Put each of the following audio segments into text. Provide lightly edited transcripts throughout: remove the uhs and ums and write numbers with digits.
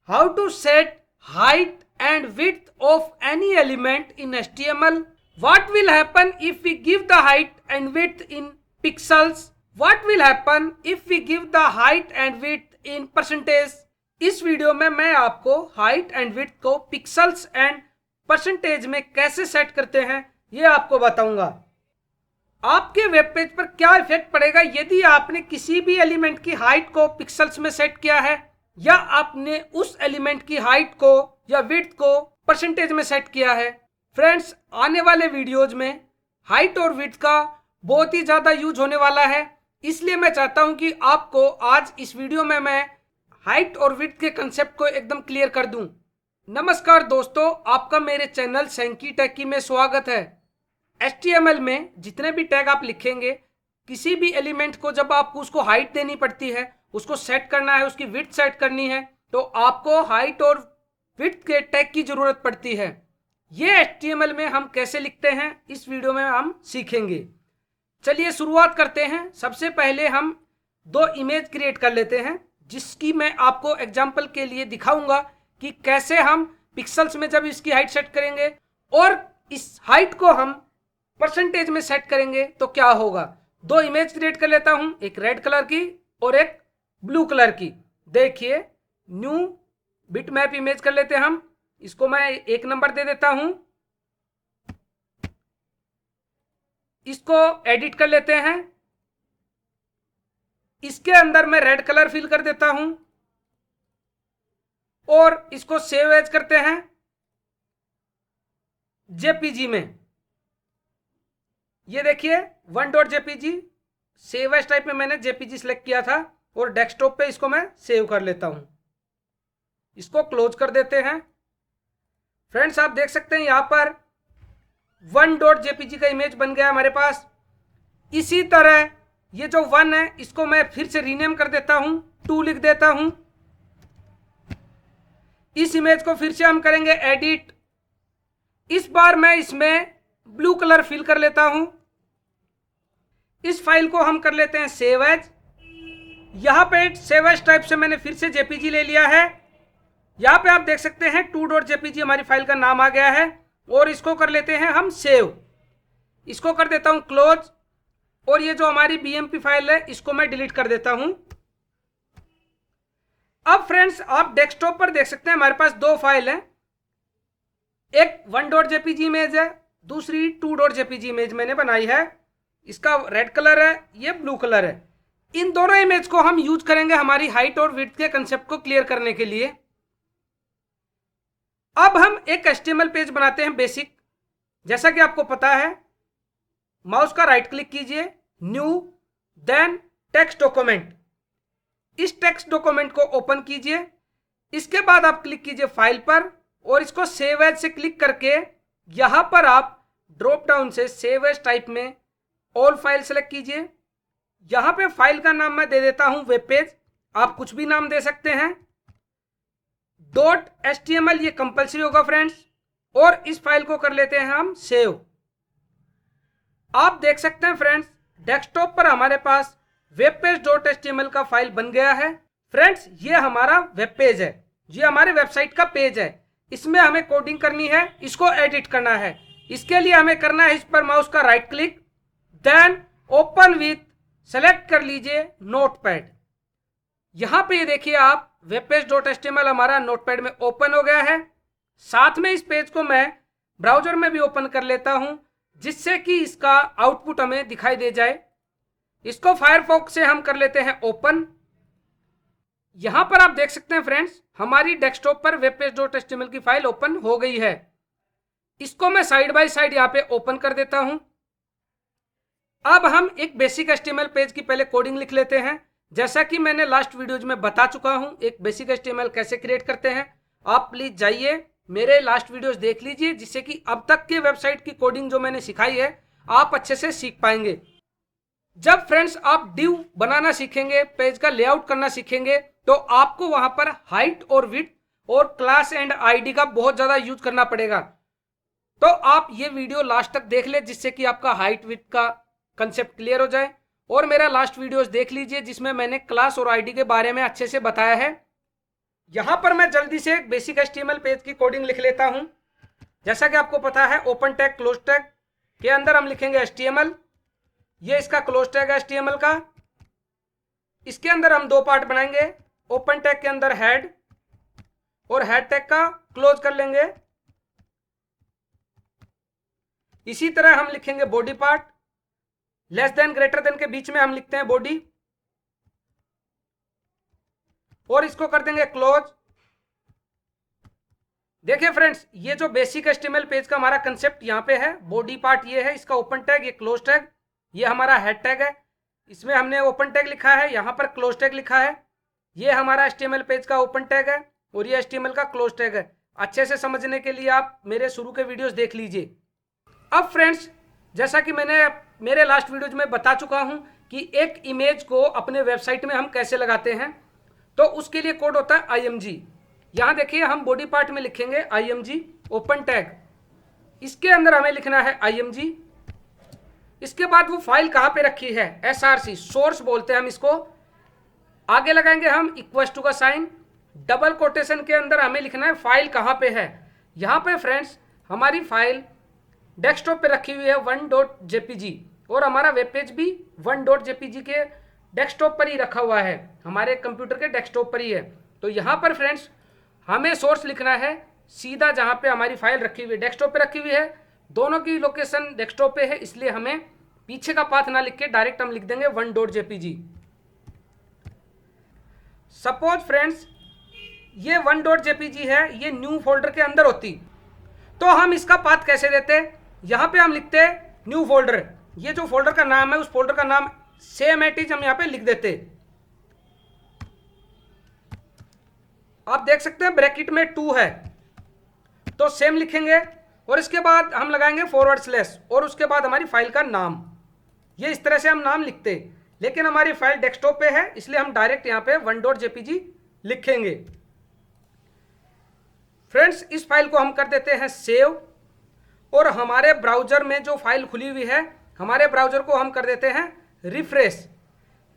How to set height and width of any element in HTML? What will happen if we give the height and width in pixels? What will happen if we give the height and width in percentage? इस video में मैं आपको height and width को pixels and percentage में कैसे set करते हैं ये आपको बताऊंगा। आपके वेब पेज पर क्या इफेक्ट पड़ेगा यदि आपने किसी भी एलिमेंट की हाइट को पिक्सल्स में सेट किया है या आपने उस एलिमेंट की हाइट को या विड्थ को परसेंटेज में सेट किया है। फ्रेंड्स, आने वाले वीडियोज में हाइट और विड्थ का बहुत ही ज्यादा यूज होने वाला है, इसलिए मैं चाहता हूं कि आपको आज इस वीडियो में मैं हाइट और विड्थ के कंसेप्ट को एकदम क्लियर कर दूं। नमस्कार दोस्तों, आपका मेरे चैनल सैंकी टेकी में स्वागत है। HTML में जितने भी टैग आप लिखेंगे, किसी भी एलिमेंट को जब आपको उसको हाइट देनी पड़ती है, उसको सेट करना है, उसकी विड्थ सेट करनी है, तो आपको हाइट और विड्थ के टैग की जरूरत पड़ती है। ये HTML में हम कैसे लिखते हैं इस वीडियो में हम सीखेंगे। चलिए शुरुआत करते हैं। सबसे पहले हम दो इमेज क्रिएट कर लेते हैं, जिसकी मैं आपको एग्जाम्पल के लिए दिखाऊंगा कि कैसे हम पिक्सल्स में जब इसकी हाइट सेट करेंगे और इस हाइट को हम परसेंटेज में सेट करेंगे तो क्या होगा। दो इमेज क्रिएट कर लेता हूं, एक रेड कलर की और एक ब्लू कलर की। देखिए, न्यू बिटमैप इमेज कर लेते हैं हम। इसको मैं 1 नंबर दे देता हूं। इसको एडिट कर लेते हैं। इसके अंदर मैं रेड कलर फिल कर देता हूं और इसको सेव एज करते हैं जेपीजी में। ये देखिए 1.jpg सेव एज टाइप में मैंने जेपीजी सिलेक्ट किया था और डेस्कटॉप पे इसको मैं सेव कर लेता हूं। इसको क्लोज कर देते हैं। फ्रेंड्स, आप देख सकते हैं यहां पर 1.jpg का इमेज बन गया हमारे पास। इसी तरह ये जो 1 है इसको मैं फिर से रीनेम कर देता हूं, 2 लिख देता हूं। इस इमेज को फिर से हम करेंगे एडिट। इस बार मैं इसमें ब्लू कलर फिल कर लेता हूं। इस फाइल को हम कर लेते हैं सेव एज। यहां पे सेव एज टाइप से मैंने फिर से जेपीजी ले लिया है। यहां पे आप देख सकते हैं 2.jpg हमारी फाइल का नाम आ गया है और इसको कर लेते हैं हम सेव। इसको कर देता हूं क्लोज और ये जो हमारी BMP फाइल है इसको मैं डिलीट कर देता हूं। अब फ्रेंड्स, आप डेस्कटॉप पर देख सकते हैं हमारे पास दो फाइल हैं। एक 1.jpg इमेज है, दूसरी 2.jpg इमेज मैंने बनाई है। इसका रेड कलर है, ये ब्लू कलर है। इन दोनों इमेज को हम यूज करेंगे हमारी हाइट और विड्थ के कंसेप्ट को क्लियर करने के लिए। अब हम एक HTML पेज बनाते हैं बेसिक। जैसा कि आपको पता है, माउस का राइट क्लिक कीजिए, न्यू, देन टेक्स्ट डॉक्यूमेंट। इस टेक्स्ट डॉक्यूमेंट को ओपन कीजिए। इसके बाद आप क्लिक कीजिए फाइल पर और इसको सेव एज से क्लिक करके यहां पर आप ड्रॉप डाउन से सेव एज टाइप में ऑल फाइल सेलेक्ट कीजिए। यहां पे फाइल का नाम मैं दे देता हूं वेब पेज, आप कुछ भी नाम दे सकते हैं। .html ये कंपलसरी होगा फ्रेंड्स, और इस फाइल को कर लेते हैं हम सेव। आप देख सकते हैं फ्रेंड्स, डेस्कटॉप पर हमारे पास वेब पेज .html का फाइल बन गया है। फ्रेंड्स, ये हमारा वेब पेज है, ये हमारे वेबसाइट का पेज है। इसमें हमें कोडिंग करनी है, इसको एडिट करना है। इसके लिए हमें करना है इस पर माउस का right click, then open with, select कर लीजिए नोटपैड। यहां पे ये देखिए आप वेब पेज .html हमारा नोटपैड में ओपन हो गया है। साथ में इस पेज को मैं ब्राउजर में भी ओपन कर लेता हूं, जिससे कि इसका आउटपुट हमें दिखाई दे जाए। इसको फायरफॉक्स से हम कर लेते हैं ओपन। यहां पर आप देख सकते हैं फ्रेंड्स, हमारी डेस्कटॉप पर वेब पेज .html की फाइल ओपन हो गई है। इसको मैं साइड बाय साइड यहां पे ओपन कर देता हूं। अब हम एक बेसिक HTML पेज की पहले कोडिंग लिख लेते हैं। जैसा कि मैंने लास्ट वीडियोज में बता चुका हूं एक बेसिक HTML कैसे क्रिएट करते हैं। आप प्लीज जाइए मेरे लास्ट वीडियोस देख लीजिए, जिससे कि अब तक के वेबसाइट की कोडिंग जो मैंने सिखाई है आप अच्छे से सीख पाएंगे। जब फ्रेंड्स आप डिव बनाना सीखेंगे, पेज का लेआउट करना सीखेंगे, तो आपको वहां पर हाइट और विड्थ और क्लास एंड आईडी का बहुत ज्यादा यूज करना पड़ेगा। तो आप ये वीडियो लास्ट तक देख ले, जिससे कि आपका हाइट विड्थ का कंसेप्ट क्लियर हो जाए। और मेरा लास्ट वीडियोस देख लीजिए, जिसमें मैंने क्लास और आईडी के बारे में अच्छे से बताया है। यहां पर मैं जल्दी से एक बेसिक HTML पेज की कोडिंग लिख लेता हूं। जैसा कि आपको पता है ओपन टैग क्लोज टैग के अंदर हम लिखेंगे HTML, ये इसका क्लोज टैग है HTML का। इसके अंदर हम दो पार्ट बनाएंगे, ओपन टैग के अंदर हेड और हेड टैग का क्लोज कर लेंगे। इसी तरह हम लिखेंगे body part, less than greater than के बीच में हम लिखते हैं बॉडी और इसको कर देंगे क्लोज। देखिए फ्रेंड्स, ये जो बेसिक HTML पेज का हमारा कंसेप्ट यहाँ पे है, बॉडी पार्ट ये है, इसका ओपन टैग, ये क्लोज टैग, ये हमारा हेड टैग है, इसमें हमने ओपन टैग लिखा है, यहाँ पर क्लोज टैग लिखा है। ये हमारा HTML पेज का ओपन टैग है और ये HTML का क्लोज टैग है। अच्छे से समझने के लिए आप मेरे शुरू के वीडियोस देख लीजिए। अब फ्रेंड्स, जैसा कि मैंने मेरे लास्ट वीडियोज में बता चुका हूं कि एक इमेज को अपने वेबसाइट में हम कैसे लगाते हैं, तो उसके लिए कोड होता है IMG। यहाँ देखिए हम बॉडी पार्ट में लिखेंगे IMG ओपन टैग, इसके अंदर हमें लिखना है IMG। इसके बाद वो फाइल कहाँ पे रखी है, SRC सोर्स बोलते हैं हम इसको। आगे लगाएंगे हम इक्वल टू का साइन, डबल कोटेशन के अंदर हमें लिखना है फाइल कहाँ पे है। यहाँ पे फ्रेंड्स हमारी फाइल डेस्कटॉप पे रखी हुई है 1.jpg और हमारा वेब पेज भी 1.jpg के डेस्कटॉप पर ही रखा हुआ है, हमारे कंप्यूटर के डेस्कटॉप पर ही है। तो यहाँ पर फ्रेंड्स हमें सोर्स लिखना है सीधा जहाँ पे हमारी फाइल रखी हुई है, डेस्कटॉप पे रखी हुई है, दोनों की लोकेशन डेस्कटॉप पे है, इसलिए हमें पीछे का पाथ ना लिख के डायरेक्ट हम लिख देंगे 1.jpg। सपोज फ्रेंड्स ये 1.jpg है, ये न्यू फोल्डर के अंदर होती, तो हम इसका पाथ कैसे देते, यहाँ पे हम लिखते न्यू फोल्डर, ये जो फोल्डर का नाम है उस फोल्डर का नाम सेम एट इज हम यहाँ पे लिख देते। आप देख सकते हैं ब्रैकेट में 2 है, तो सेम लिखेंगे और इसके बाद हम लगाएंगे फॉरवर्ड स्लैश और उसके बाद हमारी फाइल का नाम। ये इस तरह से हम नाम लिखते, लेकिन हमारी फाइल डेस्कटॉप पे है इसलिए हम डायरेक्ट यहाँ पे 1.jpg लिखेंगे। फ्रेंड्स इस फाइल को हम कर देते हैं सेव और हमारे ब्राउजर में जो फाइल खुली हुई है, हमारे ब्राउजर को हम कर देते हैं रिफ्रेश।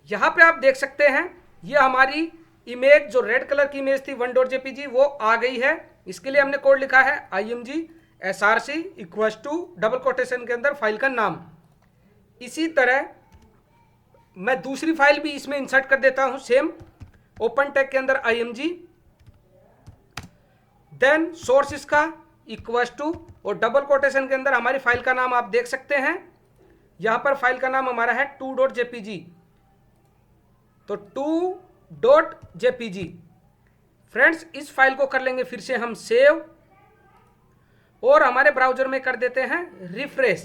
यहाँ पे आप देख सकते हैं ये हमारी इमेज जो रेड कलर की इमेज थी 1.jpg वो आ गई है। इसके लिए हमने कोड लिखा है IMG SRC equal to double quotation के अंदर फाइल का नाम। इसी तरह मैं दूसरी फाइल भी इसमें इंसर्ट कर देता हूँ, सेम ओपन टैग के अंदर IMG, देन सोर्स इसका इक्वल टू और डबल कोटेशन के अंदर हमारी फाइल का नाम आप देख सकते हैं, यहाँ पर फाइल का नाम हमारा है 2.jpg, तो 2.jpg। फ्रेंड्स इस फाइल को कर लेंगे फिर से हम सेव और हमारे ब्राउजर में कर देते हैं रिफ्रेश।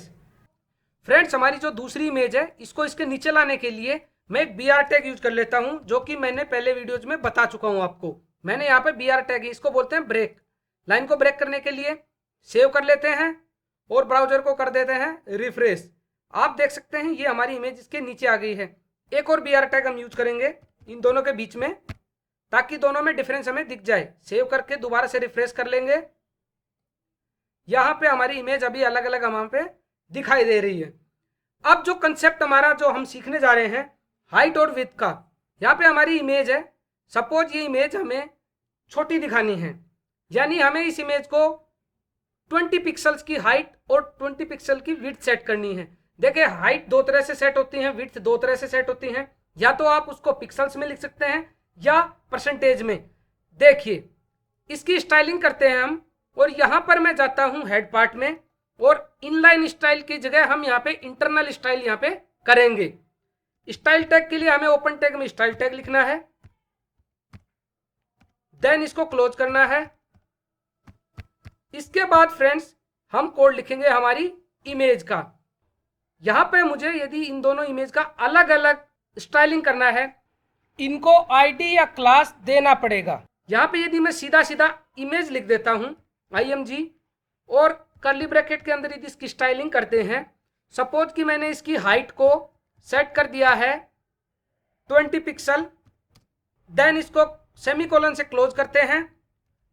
फ्रेंड्स हमारी जो दूसरी इमेज है इसको इसके नीचे लाने के लिए मैं एक BR टैग यूज कर लेता हूं, जो कि मैंने पहले वीडियोज में बता चुका हूं आपको। मैंने यहाँ पे BR टैग है, इसको बोलते हैं ब्रेक। लाइन को ब्रेक करने के लिए सेव कर लेते हैं और ब्राउजर को कर देते हैं रिफ्रेश। आप देख सकते हैं ये हमारी इमेज इसके नीचे आ गई है। एक और BR टैग हम यूज करेंगे इन दोनों के बीच में, ताकि दोनों में डिफरेंस हमें दिख जाए। सेव करके दोबारा से रिफ्रेश कर लेंगे, यहाँ पे हमारी इमेज अभी अलग अलग वहां पे दिखाई दे रही है। अब जो कंसेप्ट हमारा जो हम सीखने जा रहे हैं हाइट और विड्थ का, यहाँ पे हमारी इमेज है, सपोज ये इमेज हमें छोटी दिखानी है, यानी हमें इस इमेज को 20 पिक्सल्स की हाइट और 20 पिक्सल की विड्थ सेट करनी है। देखिए हाइट दो तरह से सेट होती है, विड्थ दो तरह से सेट होती है, या तो आप उसको पिक्सल्स में लिख सकते हैं या परसेंटेज में। देखिए इसकी स्टाइलिंग करते हैं हम, और यहाँ पर मैं जाता हूँ हेड पार्ट में और इनलाइन स्टाइल की जगह हम यहाँ पे इंटरनल स्टाइल यहाँ पे करेंगे। स्टाइल टैग के लिए हमें ओपन टैग में स्टाइल टैग लिखना है, देन इसको क्लोज करना है। इसके बाद फ्रेंड्स हम कोड लिखेंगे हमारी इमेज का। यहाँ पे मुझे यदि इन दोनों इमेज का अलग अलग स्टाइलिंग करना है, इनको ID या क्लास देना पड़ेगा। यहाँ पे यदि मैं सीधा सीधा इमेज लिख देता हूँ IMG और कर्ली ब्रैकेट के अंदर यदि इसकी स्टाइलिंग करते हैं, सपोज कि मैंने इसकी हाइट को सेट कर दिया है 20 पिक्सल, देन इसको सेमीकोलन से क्लोज करते हैं।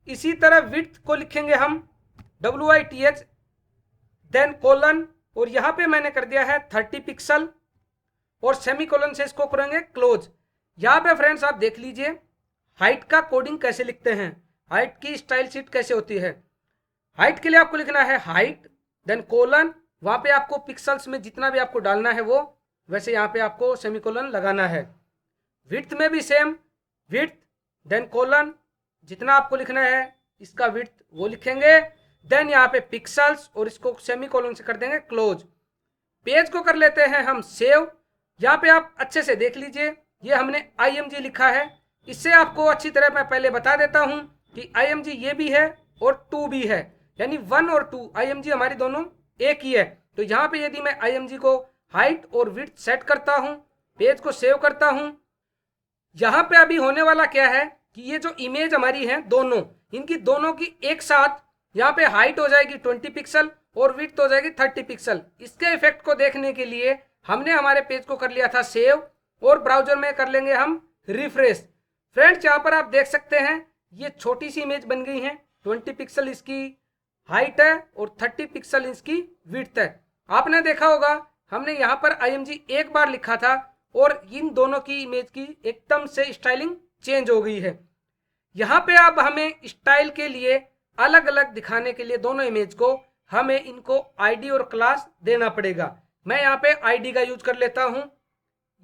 इसी तरह विड्थ को लिखेंगे हम WITH, देन कोलन, और यहाँ पे मैंने कर दिया है 30 पिक्सल और सेमीकोलन से इसको करेंगे क्लोज। यहाँ पे फ्रेंड्स आप देख लीजिए हाइट का कोडिंग कैसे लिखते हैं, हाइट की स्टाइल शीट कैसे होती है। हाइट के लिए आपको लिखना है हाइट, देन कोलन, वहां पे आपको पिक्सल्स में जितना भी आपको डालना है वो, वैसे यहाँ पे आपको सेमीकोलन लगाना है। विड्थ में भी सेम, विड्थ देन कोलन, जितना आपको लिखना है इसका विड्थ वो लिखेंगे, देन यहाँ पे पिक्सल्स और इसको सेमीकोलन से कर देंगे क्लोज। पेज को कर लेते हैं हम सेव। यहाँ पे आप अच्छे से देख लीजिए, ये हमने IMG लिखा है। इससे आपको अच्छी तरह मैं पहले बता देता हूँ कि IMG ये भी है और 2 भी है, यानी 1 और 2 IMG हमारी दोनों एक ही है। तो यहाँ पे यदि मैं IMG को हाइट और विड्थ सेट करता हूँ, पेज को सेव करता हूँ, यहाँ पे अभी होने वाला क्या है कि ये जो इमेज हमारी है दोनों, इनकी दोनों की एक साथ यहाँ पे हाइट हो जाएगी 20 पिक्सल और विड्थ हो जाएगी 30 पिक्सल। इसके इफेक्ट को देखने के लिए हमने हमारे पेज को कर लिया था सेव और ब्राउजर में कर लेंगे हम रिफ्रेश। फ्रेंड्स यहाँ पर आप देख सकते हैं ये छोटी सी इमेज बन गई है, 20 पिक्सल इसकी हाइट है और 30 पिक्सल इसकी विड्थ है। आपने देखा होगा हमने यहाँ पर IMG एक बार लिखा था और इन दोनों की इमेज की एकदम से स्टाइलिंग चेंज हो गई है। यहाँ पे अब हमें स्टाइल के लिए अलग अलग दिखाने के लिए दोनों इमेज को हमें इनको ID और क्लास देना पड़ेगा। मैं यहाँ पे ID का यूज कर लेता हूँ।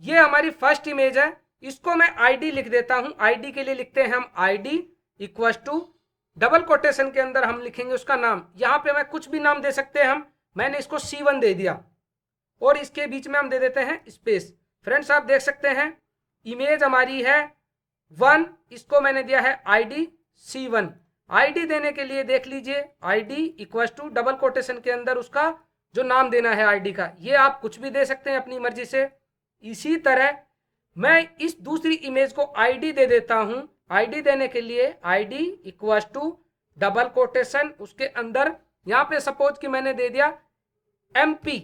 ये हमारी फर्स्ट इमेज है, इसको मैं ID लिख देता हूँ। ID के लिए लिखते हैं हम ID equal to double quotation के अंदर हम लिखेंगे उसका नाम। यहाँ पे मैं कुछ भी नाम दे सकते हैं हम, मैंने इसको C1 दे दिया और इसके बीच में हम दे देते हैं स्पेस। फ्रेंड्स आप देख सकते हैं इमेज हमारी है 1, इसको मैंने दिया है ID C1। ID देने के लिए देख लीजिए ID equal to double quotation के अंदर उसका जो नाम देना है ID का, ये आप कुछ भी दे सकते हैं अपनी मर्जी से। इसी तरह मैं इस दूसरी इमेज को ID दे देता हूं। ID देने के लिए ID equal to double quotation, उसके अंदर यहाँ पे सपोज कि मैंने दे दिया MP।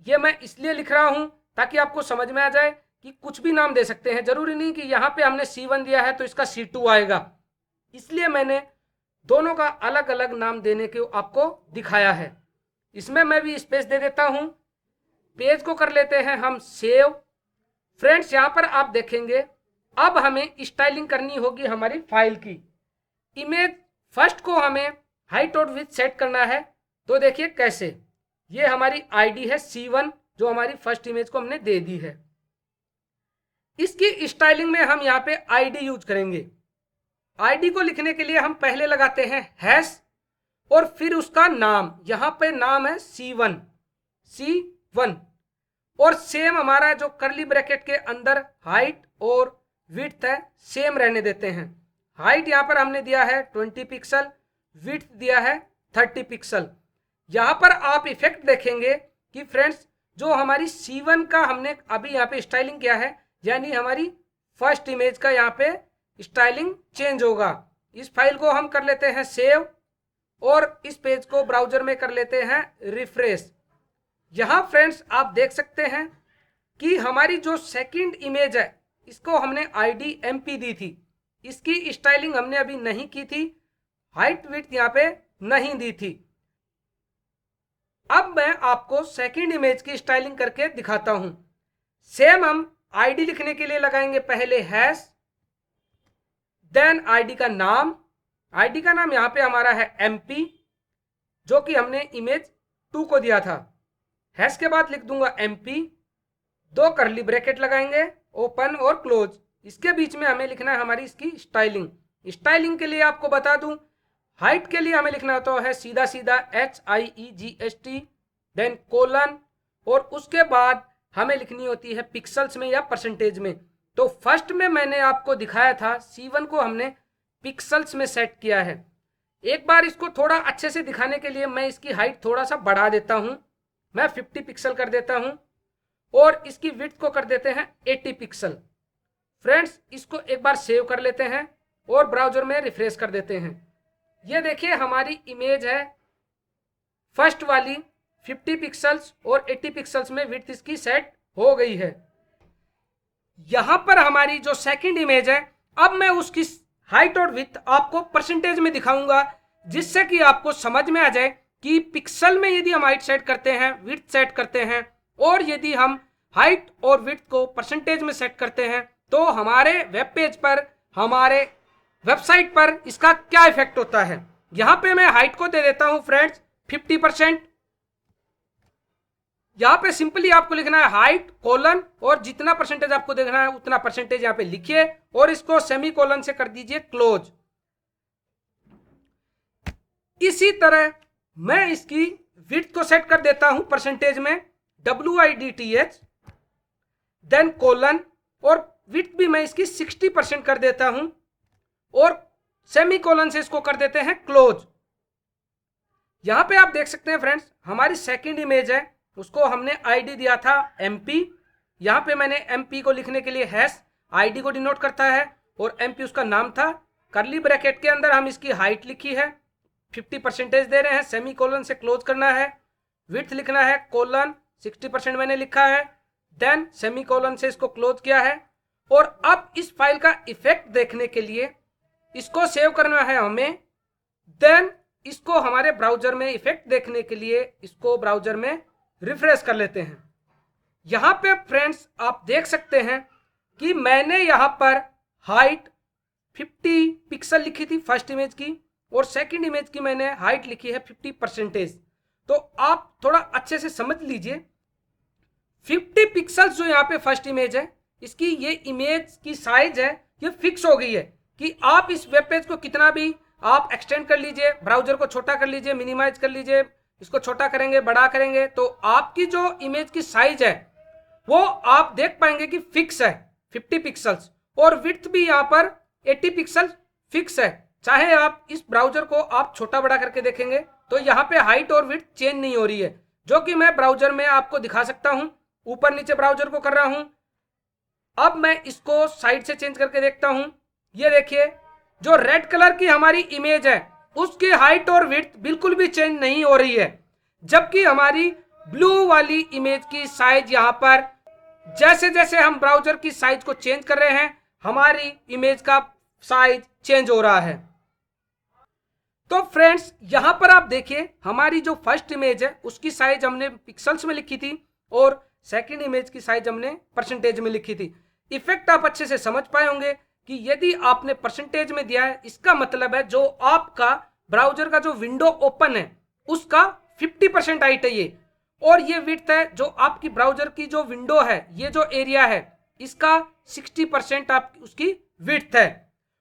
ये मैं इसलिए लिख रहा हूं ताकि आपको समझ में आ जाए कि कुछ भी नाम दे सकते हैं, जरूरी नहीं कि यहाँ पे हमने C1 दिया है तो इसका C2 आएगा। इसलिए मैंने दोनों का अलग अलग नाम देने के आपको दिखाया है। इसमें मैं भी स्पेस दे देता हूं। पेज को कर लेते हैं हम सेव। फ्रेंड्स यहाँ पर आप देखेंगे अब हमें स्टाइलिंग करनी होगी हमारी फाइल की। इमेज फर्स्ट को हमें हाइट और विड्थ सेट करना है, तो देखिए कैसे। ये हमारी ID है C1 जो हमारी फर्स्ट इमेज को हमने दे दी है। इसकी स्टाइलिंग में हम यहाँ पे ID यूज करेंगे। ID को लिखने के लिए हम पहले लगाते हैं हैश और फिर उसका नाम, यहाँ पे नाम है C1 और सेम हमारा जो करली ब्रैकेट के अंदर हाइट और विड्थ है सेम रहने देते हैं। हाइट यहाँ पर हमने दिया है 20 पिक्सल, विड्थ दिया है 30 पिक्सल। यहाँ पर आप इफेक्ट देखेंगे कि फ्रेंड्स जो हमारी C1 का हमने अभी यहाँ पे स्टाइलिंग किया है, यानी हमारी फर्स्ट इमेज का यहाँ पे स्टाइलिंग चेंज होगा। इस फाइल को हम कर लेते हैं सेव और इस पेज को ब्राउजर में कर लेते हैं रिफ्रेश। यहाँ फ्रेंड्स आप देख सकते हैं कि हमारी जो सेकंड इमेज है इसको हमने ID MP दी थी, इसकी स्टाइलिंग हमने अभी नहीं की थी, हाइट विड्थ यहाँ पे नहीं दी थी। अब मैं आपको सेकंड इमेज की स्टाइलिंग करके दिखाता हूं। सेम हम ID लिखने के लिए लगाएंगे पहले हैश, देन ID का नाम। ID का नाम यहाँ पे हमारा है MP जो कि हमने इमेज 2 को दिया था। हैश के बाद लिख दूंगा MP, 2 करली ब्रैकेट लगाएंगे ओपन और क्लोज। इसके बीच में हमें लिखना है हमारी इसकी स्टाइलिंग। स्टाइलिंग के लिए आपको बता दूं, हाइट के लिए हमें लिखना होता है सीधा सीधा HIEGHT देन कोलन और उसके बाद हमें लिखनी होती है पिक्सल्स में या परसेंटेज में। तो फर्स्ट में मैंने आपको दिखाया था C1 को हमने पिक्सल्स में सेट किया है। एक बार इसको थोड़ा अच्छे से दिखाने के लिए मैं इसकी हाइट थोड़ा सा बढ़ा देता हूं, मैं 50 पिक्सल कर देता हूं और इसकी विड्थ को कर देते हैं 80 पिक्सल। फ्रेंड्स इसको एक बार सेव कर लेते हैं और ब्राउजर में रिफ्रेश कर देते हैं। ये देखिए हमारी इमेज है फर्स्ट वाली 50 पिक्सल्स और 80 पिक्सल्स में विड्थ इसकी सेट हो गई है। यहां पर हमारी जो सेकंड इमेज है, अब मैं उसकी हाइट और विड्थ आपको परसेंटेज में दिखाऊंगा जिससे कि आपको समझ में आ जाए कि पिक्सल में यदि हम हाइट सेट करते हैं, विड्थ सेट करते हैं और यदि हम हाइट और विड्थ को परसेंटेज में सेट करते हैं तो हमारे वेब पेज पर हमारे वेबसाइट पर इसका क्या इफेक्ट होता है। यहां पे मैं हाइट को दे देता हूं फ्रेंड्स 50%। यहां पे सिंपली आपको लिखना है हाइट कोलन और जितना परसेंटेज आपको देखना है उतना परसेंटेज यहां पे लिखिए और इसको सेमी कोलन से कर दीजिए क्लोज। इसी तरह मैं इसकी विड्थ को सेट कर देता हूं परसेंटेज में WIDTH, देन कोलन और विड्थ भी मैं इसकी 60% कर देता हूं और सेमी कोलन से इसको कर देते हैं क्लोज। यहां पे आप देख सकते हैं फ्रेंड्स हमारी सेकंड इमेज है, उसको हमने आईडी दिया था MP। यहां पे मैंने MP को लिखने के लिए हैश आईडी को डिनोट करता है और MP उसका नाम था। करली ब्रैकेट के अंदर हम इसकी हाइट लिखी है, 50% दे रहे हैं, सेमी कोलन से क्लोज करना है, विड्थ लिखना है कोलन 60% मैंने लिखा है, देन सेमी कोलन से इसको क्लोज किया है। और अब इस फाइल का इफेक्ट देखने के लिए इसको सेव करना है हमें, देन इसको हमारे ब्राउजर में इफेक्ट देखने के लिए इसको ब्राउजर में रिफ्रेश कर लेते हैं। यहां पे फ्रेंड्स आप देख सकते हैं कि मैंने यहां पर हाइट 50 पिक्सल लिखी थी फर्स्ट इमेज की और सेकंड इमेज की मैंने हाइट लिखी है 50%। तो आप थोड़ा अच्छे से समझ लीजिए 50 पिक्सल्स जो यहाँ पे फर्स्ट इमेज है इसकी ये इमेज की साइज है ये फिक्स हो गई है कि आप इस वेब पेज को कितना भी आप एक्सटेंड कर लीजिए, ब्राउजर को छोटा कर लीजिए, मिनिमाइज कर लीजिए, इसको छोटा करेंगे बड़ा करेंगे तो आपकी जो इमेज की साइज है वो आप देख पाएंगे कि फिक्स है 50 पिक्सल्स और विड्थ भी यहाँ पर 80 पिक्सल फिक्स है। चाहे आप इस ब्राउजर को आप छोटा बड़ा करके देखेंगे तो यहाँ पे हाइट और विड्थ चेंज नहीं हो रही है, जो कि मैं ब्राउजर में आपको दिखा सकता हूँ। ऊपर नीचे ब्राउजर को कर रहा हूँ। अब मैं इसको साइड से चेंज करके देखता हूँ। ये देखिए जो रेड कलर की हमारी इमेज है उसकी हाइट और विड्थ बिल्कुल भी चेंज नहीं हो रही है, जबकि हमारी ब्लू वाली इमेज की साइज यहाँ पर जैसे जैसे हम ब्राउजर की साइज को चेंज कर रहे हैं हमारी इमेज का साइज चेंज हो रहा है। तो फ्रेंड्स यहां पर आप देखिए हमारी जो फर्स्ट इमेज है उसकी साइज हमने पिक्सल्स में लिखी थी और सेकंड इमेज की साइज हमने परसेंटेज में लिखी थी। इफेक्ट आप अच्छे से समझ पाए होंगे कि यदि आपने परसेंटेज में दिया है इसका मतलब है जो आपका ब्राउजर का जो विंडो ओपन है उसका 50% हाइट है ये, और ये विड्थ है जो आपकी ब्राउजर की जो विंडो है ये जो एरिया है इसका 60% आप उसकी विड्थ है।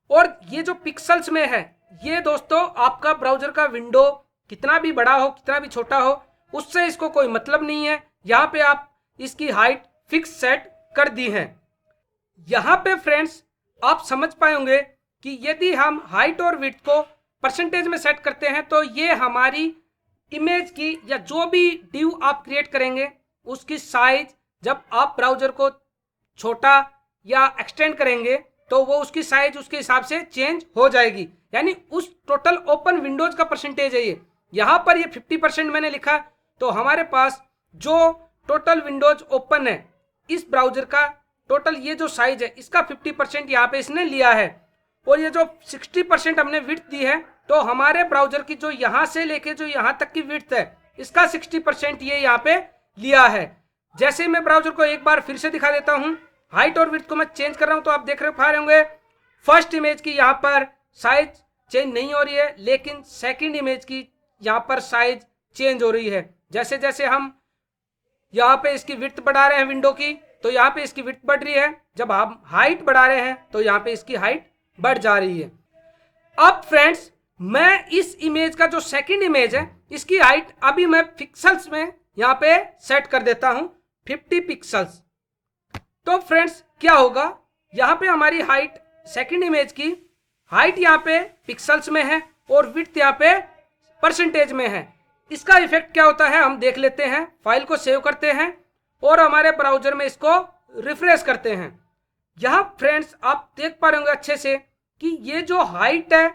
और ये जो पिक्सल्स में है ये दोस्तों आपका ब्राउजर का विंडो कितना भी बड़ा हो कितना भी छोटा हो उससे इसको कोई मतलब नहीं है। यहाँ पे आप इसकी हाइट फिक्स सेट कर दी है। यहाँ पे फ्रेंड्स आप समझ पाए होंगे कि यदि हम हाइट और विड्थ को परसेंटेज में सेट करते हैं तो ये हमारी इमेज की या जो भी डिव आप क्रिएट करेंगे उसकी साइज जब आप ब्राउजर को छोटा या एक्सटेंड करेंगे तो वो उसकी साइज उसके हिसाब से चेंज हो जाएगी, यानी उस टोटल ओपन विंडोज का परसेंटेज है ये। यहाँ पर ये 50% मैंने लिखा तो हमारे पास जो टोटल विंडोज ओपन है इस ब्राउजर का टोटल ये जो साइज है इसका 50% यहाँ पे इसने लिया है, और ये जो 60% हमने विड्थ दी है तो हमारे ब्राउजर की जो यहाँ से लेके जो यहाँ तक की विड्थ है इसका 60% ये यहाँ पे लिया है। जैसे मैं ब्राउजर को एक बार फिर से दिखा देता हूँ, हाइट और विड्थ को मैं चेंज कर रहा हूँ तो आप देख पा रहे होंगे फर्स्ट इमेज की यहाँ पर साइज चेंज नहीं हो रही है, लेकिन सेकंड इमेज की यहाँ पर साइज चेंज हो रही है। जैसे जैसे हम यहाँ पे इसकी विड्थ बढ़ा रहे हैं विंडो की तो यहाँ पे इसकी विड्थ बढ़ रही है, जब हम हाइट बढ़ा रहे हैं तो यहाँ पे इसकी हाइट बढ़ जा रही है। अब फ्रेंड्स मैं इस इमेज का जो सेकंड इमेज है इसकी हाइट अभी मैं पिक्सल्स में यहाँ पे सेट कर देता हूँ 50 पिक्सल्स। तो फ्रेंड्स क्या होगा, यहाँ पे हमारी हाइट सेकंड इमेज की हाइट यहाँ पे पिक्सल्स में है और विड्थ यहाँ पे परसेंटेज में है। इसका इफेक्ट क्या होता है हम देख लेते हैं। फाइल को सेव करते हैं और हमारे ब्राउजर में इसको रिफ्रेश करते हैं। यहाँ फ्रेंड्स आप देख पा रहे होंगे अच्छे से कि ये जो हाइट है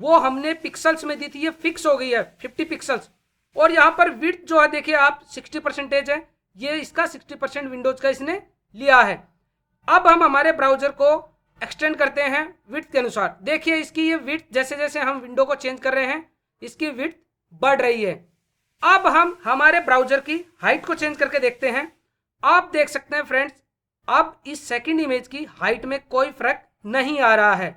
वो हमने पिक्सल्स में दी थी, ये फिक्स हो गई है 50 पिक्सल्स, और यहाँ पर विड्थ जो है देखिए आप 60% है, ये इसका 60% विंडोज का इसने लिया है। अब हम हमारे ब्राउजर को एक्सटेंड करते हैं विड्थ के अनुसार। देखिए इसकी ये विड्थ जैसे जैसे हम विंडो को चेंज कर रहे हैं इसकी विड्थ बढ़ रही है। अब हम हमारे ब्राउजर की हाइट को चेंज करके देखते हैं। आप देख सकते हैं फ्रेंड्स अब इस सेकंड इमेज की हाइट में कोई फर्क नहीं आ रहा है।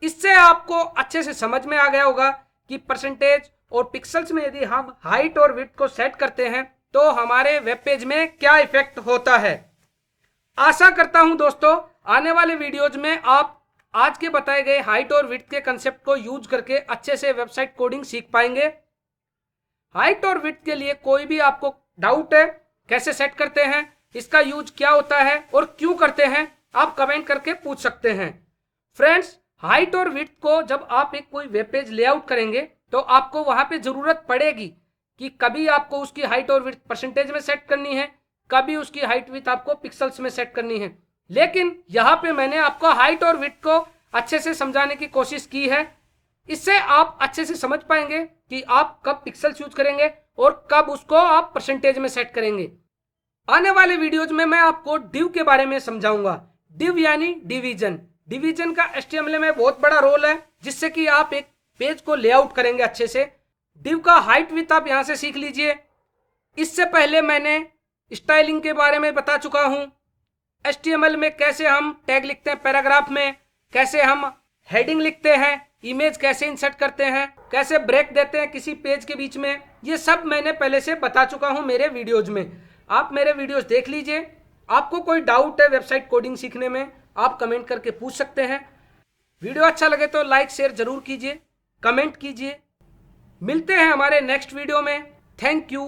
इससे आपको अच्छे से समझ में आ गया होगा कि परसेंटेज और पिक्सल्स में यदि हम हाइट और विड्थ को सेट करते हैं तो हमारे वेब पेज में क्या इफेक्ट होता है। आशा करता हूं दोस्तों आने वाले वीडियोज में आप आज के बताए गए हाइट और विड्थ के कंसेप्ट को यूज करके अच्छे से वेबसाइट कोडिंग सीख पाएंगे। हाइट और विड्थ के लिए कोई भी आपको डाउट है, कैसे सेट करते हैं, इसका यूज क्या होता है और क्यों करते हैं, आप कमेंट करके पूछ सकते हैं। फ्रेंड्स, हाइट और विड्थ को जब आप एक कोई वेब पेज लेआउट करेंगे तो आपको वहां पे जरूरत पड़ेगी कि कभी आपको उसकी हाइट और विड्थ परसेंटेज में सेट करनी है, कभी उसकी हाइट विड्थ आपको पिक्सल्स में सेट करनी है। लेकिन यहाँ पे मैंने आपको हाइट और विड्थ को अच्छे से समझाने की कोशिश की है। इससे आप अच्छे से समझ पाएंगे कि आप कब पिक्सल्स यूज करेंगे और कब उसको आप परसेंटेज में सेट करेंगे। आने वाले वीडियोज में मैं आपको डिव के बारे में समझाऊंगा। डिव यानी डिवीजन। डिवीजन का HTML में बहुत बड़ा रोल है, जिससे कि आप एक पेज को लेआउट करेंगे अच्छे से। डिव का हाइट विड्थ आप यहां से सीख लीजिए। इससे पहले मैंने स्टाइलिंग के बारे में बता चुका हूं। HTML में कैसे हम टैग लिखते हैं, पैराग्राफ में कैसे हम हेडिंग लिखते हैं, इमेज कैसे इंसर्ट करते हैं, कैसे ब्रेक देते हैं किसी पेज के बीच में, ये सब मैंने पहले से बता चुका हूं मेरे वीडियोज में। आप मेरे वीडियोज देख लीजिए। आपको कोई डाउट है वेबसाइट कोडिंग सीखने में, आप कमेंट करके पूछ सकते हैं। वीडियो अच्छा लगे तो लाइक शेयर जरूर कीजिए, कमेंट कीजिए। मिलते हैं हमारे नेक्स्ट वीडियो में। Thank you.